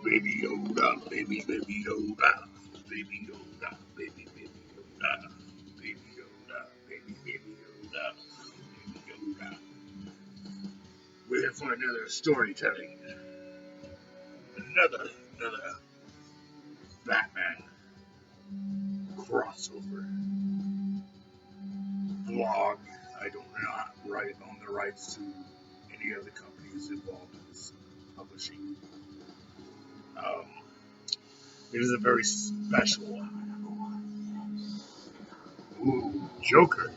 Baby Yoda, baby Yoda, baby Yoda, baby Yoda, baby Yoda, baby Yoda, baby Yoda. We're here for another storytelling, another Batman crossover vlog. I don't know right on the rights to any other companies involved in this publishing. Um, it is a very special one. Ooh, Joker.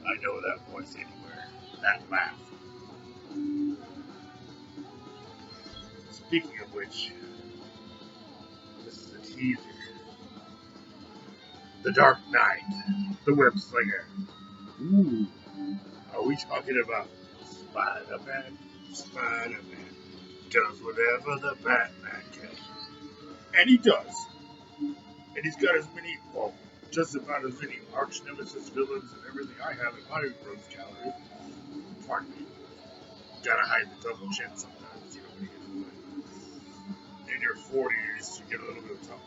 I know that voice anywhere. That laugh. Speaking of which, this is a teaser. The Dark Knight, the Web Slinger. Ooh, are we talking about Spider-Man? Spider-Man does whatever the Batman can. And he does. And he's got as many, well, just about as many arch nemesis villains and everything I have in my rogues gallery. Pardon me. Gotta hide the double chin sometimes, you know, when you get in your 40s, you get a little bit of tongue.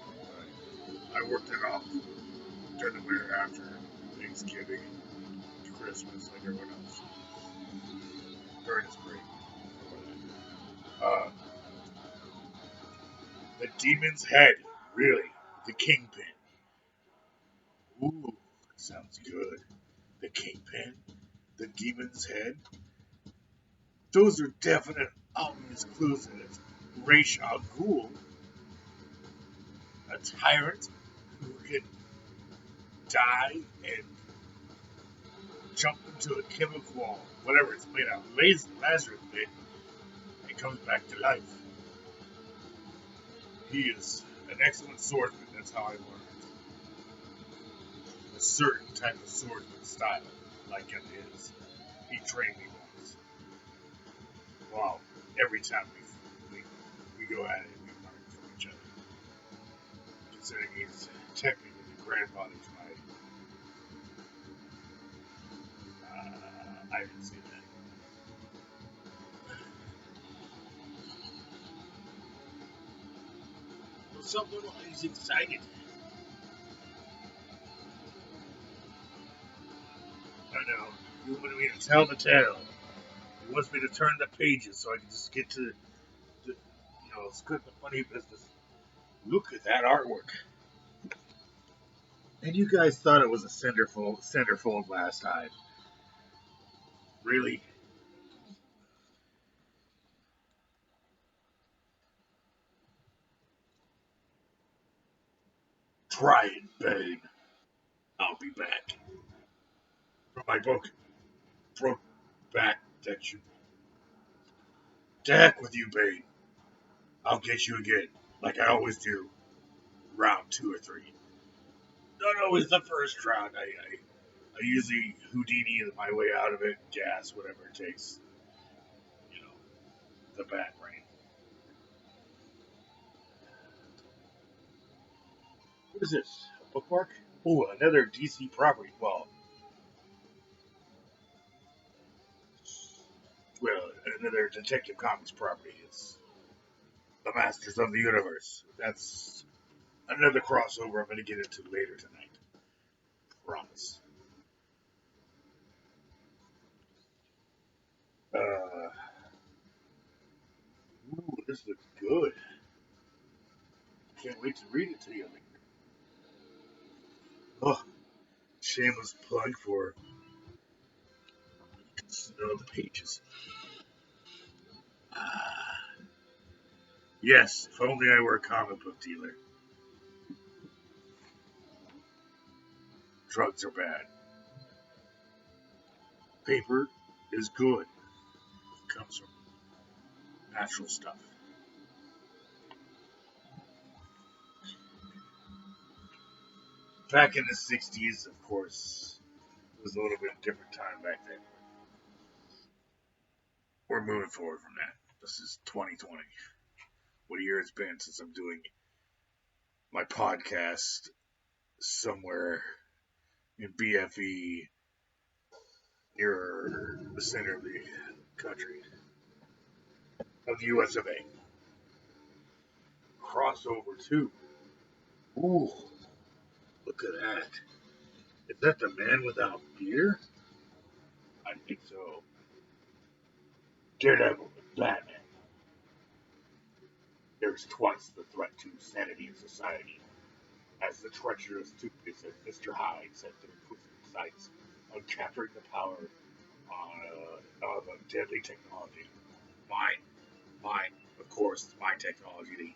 I worked it off during the winter after Thanksgiving, Christmas, like everyone else. During the spring. Uh, the Demon's Head, really. The Kingpin. Ooh, sounds good. The Kingpin, the Demon's Head. Those are definite obvious clues that it's Ra's al Ghul, a tyrant who can die and jump into a chemical, whatever it's made out of, Lazarus pit, and comes back to life. He is an excellent swordsman, that's how I learned. A certain type of swordsman style, like it is. He trained me once. Wow, every time we go at it, we learn from each other. Considering he's technically the grandfather to I didn't see that. What's up, little? He's excited. I know. He wanted me to tell the tale. He wants me to turn the pages so I can just get to script the funny business. Look at that artwork. And you guys thought it was a centerfold last time. Really? Try it, Bane. I'll be back. For my book, Brokeback Detection. To heck with you, Bane. I'll get you again, like I always do. Round 2 or 3. Not always the first round. I usually Houdini my way out of it, gas, whatever it takes. You know, the bat brain. What is this? A bookmark? Oh, another DC property. Well, another Detective Comics property. It's the Masters of the Universe. That's another crossover I'm going to get into later tonight. Promise. Uh, ooh, this looks good. Can't wait to read it to you. Oh, shameless plug for smell the pages. Ah, yes, if only I were a comic book dealer. Drugs are bad. Paper is good. It comes from natural stuff. Back in the 60s, of course, it was a little bit different time back then. We're moving forward from that. This is 2020. What a year it's been since I'm doing my podcast somewhere in BFE near the center of the country, of the US of A. crossover too. Ooh, look at that. Is that the Man Without Fear? I think so. Daredevil and Batman. There's twice the threat to sanity in society, as the treacherous two-faced Mr. Hyde set their twisted sights on capturing the power of a deadly technology. Mine, of course, it's my technology. They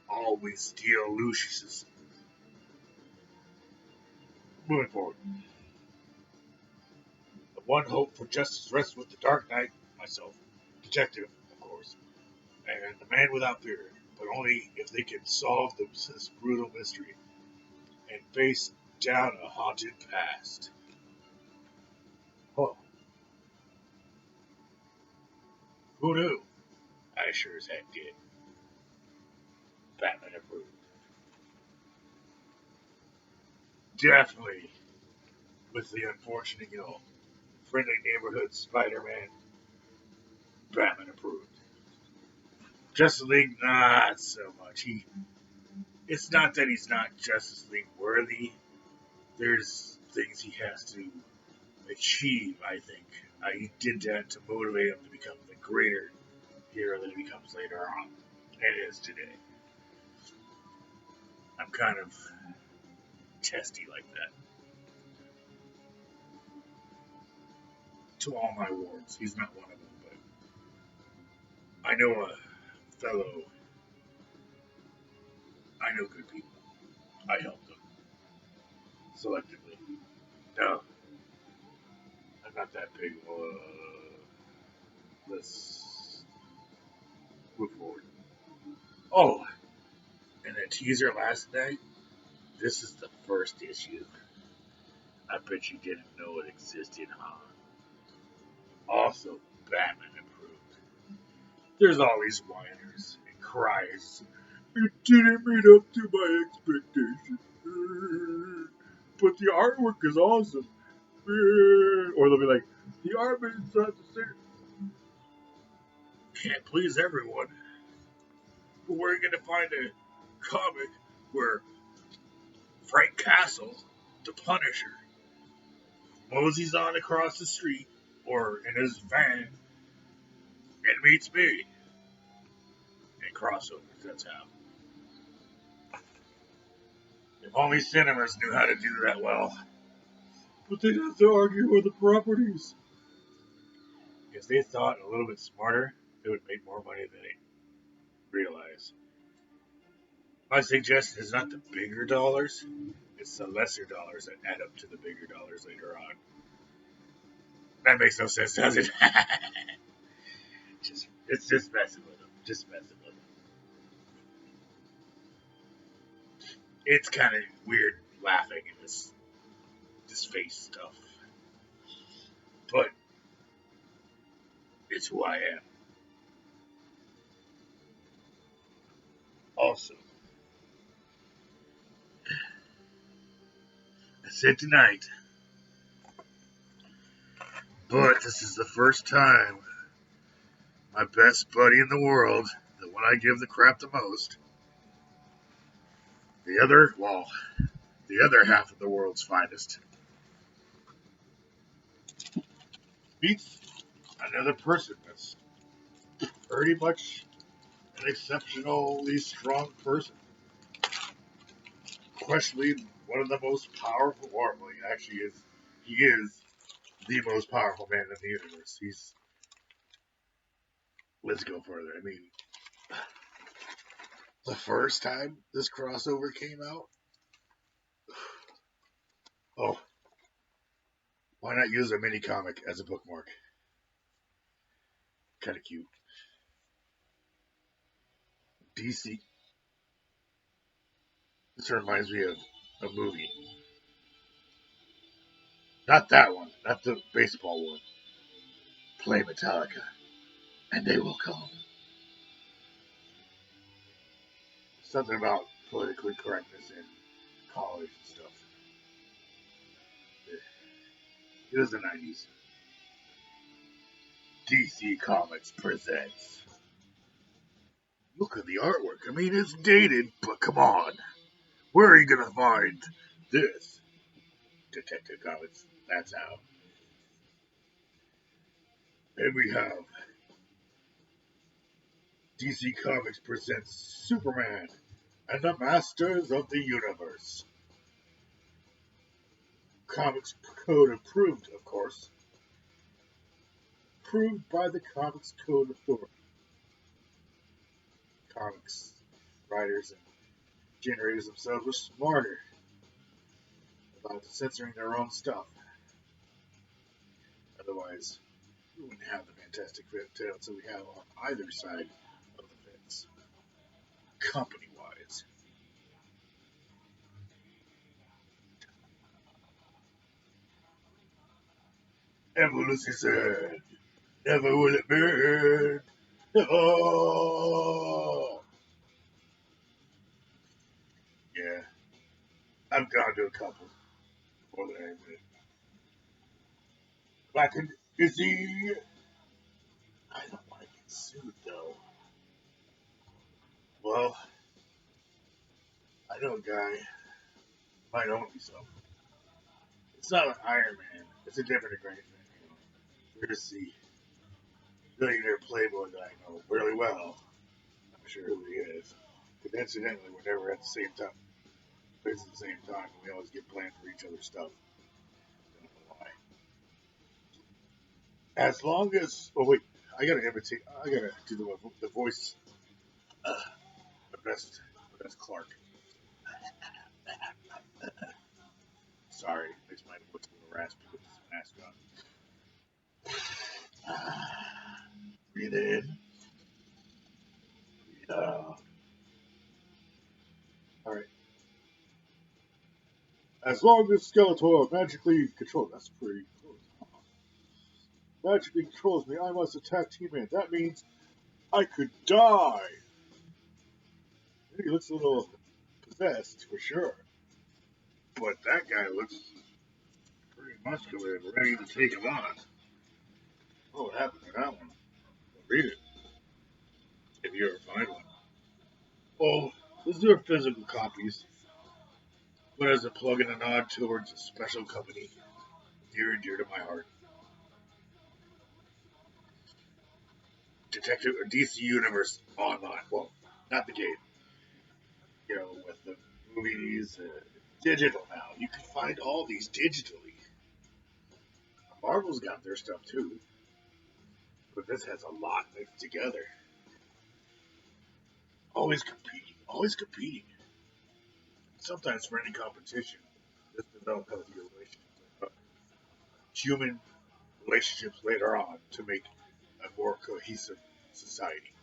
always steal Lucius's. Moving forward, the one hope for justice rests with the Dark Knight, myself, detective, of course, and the Man Without Fear, but only if they can solve this brutal mystery and face down a haunted past. Oh, who knew? I sure as heck did. Batman approved. Definitely, with the unfortunate, friendly neighborhood Spider-Man, Batman approved. Justice League, not so much. It's not that he's not Justice League worthy. There's things he has to achieve, I think. He did that to motivate him to become the greater hero that he becomes later on. And is today. I'm kind of testy like that. To all my wards. He's not one of them, but I know I know good people. I help them. Selectively. No, I'm not that big. Let's move forward. Oh, and the teaser last night. This is the first issue. I bet you didn't know it existed, huh? Also, Batman improved. There's always whiners and criers. It didn't meet up to my expectations. But the artwork is awesome. Or they'll be like, the art is not the same. Can't please everyone. But where are you going to find a comic where Frank Castle, the Punisher, moseys on across the street or in his van and meets me? And crossovers, that's how. If only cinemas knew how to do that well. But they'd have to argue with the properties. If they thought a little bit smarter, they would make more money than they realize. My suggestion is not the bigger dollars, it's the lesser dollars that add up to the bigger dollars later on. That makes no sense, does it? It's just messing with them. Just messing with them. It's kind of weird laughing at this face stuff. But it's who I am. Also, I said tonight, but this is the first time my best buddy in the world, the one I give the crap the most, the other half of the world's finest, meets another person that's pretty much an exceptionally strong person. Questionably one of the most powerful, or well, he is the most powerful man in the universe. Let's go further. I mean, the first time this crossover came out, oh, why not use a mini comic as a bookmark? Kind of cute. DC. This reminds me of a movie. Not that one. Not the baseball one. Play Metallica, and they will come. Something about politically correctness in college and stuff. It was the 90s. DC Comics presents Look at the artwork. I mean, it's dated, but come on. Where are you gonna find this? Detective Comics. That's how. And we have DC Comics presents Superman and the Masters of the Universe. Comics Code approved, of course. Approved by the Comics Code Authority. Comics writers and generators themselves were smarter about censoring their own stuff. Otherwise, we wouldn't have the fantastic tales that we have on either side of the fence, company-wise. Evolution said, never will it burn. Oh, yeah, I've gone to a couple more than I admit. Black and Izzy, I don't want to get sued though. Well, I know a guy who might own me some. It's not an Iron Man. It's a different arrangement. There's the billionaire playboy that I know really well. I'm sure who he is. But incidentally, we're never at the same time. Places at the same time, and we always get planned for each other's stuff. Don't know why. As long as, oh wait, I gotta imitate. I gotta do the voice. Uh, the best Clark. Sorry, makes my voice a little raspy with this mask on. Breathe in. Breathe out. All right. As long as Skeletor magically controls, that's pretty close. Magically controls me, I must attack T-Man. That means I could die. He looks a little possessed for sure, but that guy looks pretty muscular and ready to take him on. Oh, what happened to that one? Read it if you ever find one. Oh, those are physical copies, but as a plug and a nod towards a special company near and dear to my heart. Detective or DC Universe Online. Well, not the game. You know, with the movies, digital now. You can find all these digitally. Marvel's got their stuff too, but this has a lot mixed together. Always competing, always competing. Sometimes for any competition, this develop healthy relationships, human relationships later on to make a more cohesive society.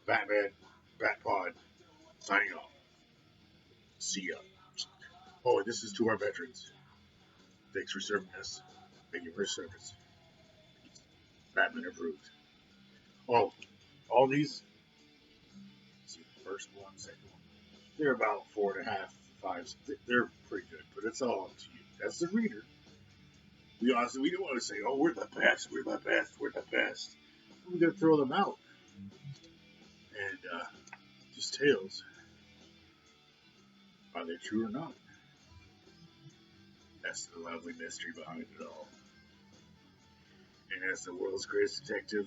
Batman, Batpod, signing off. See ya. Oh, and this is to our veterans. Thanks for serving us. Thank you for your service. Batman approved. Oh, all these. See, the first one, second one. They're about 4.5, 5. They're pretty good, but it's all up to you. That's the reader. We honestly, we don't want to say, "Oh, we're the best, we're the best, we're the best." We're gonna throw them out, and just tales. Are they true or not? That's the lovely mystery behind it all. And as the world's greatest detective,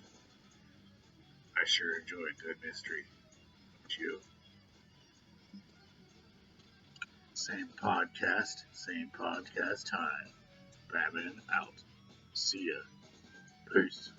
I sure enjoy a good mystery. Don't you? Same podcast time. Batman out. See ya. Peace.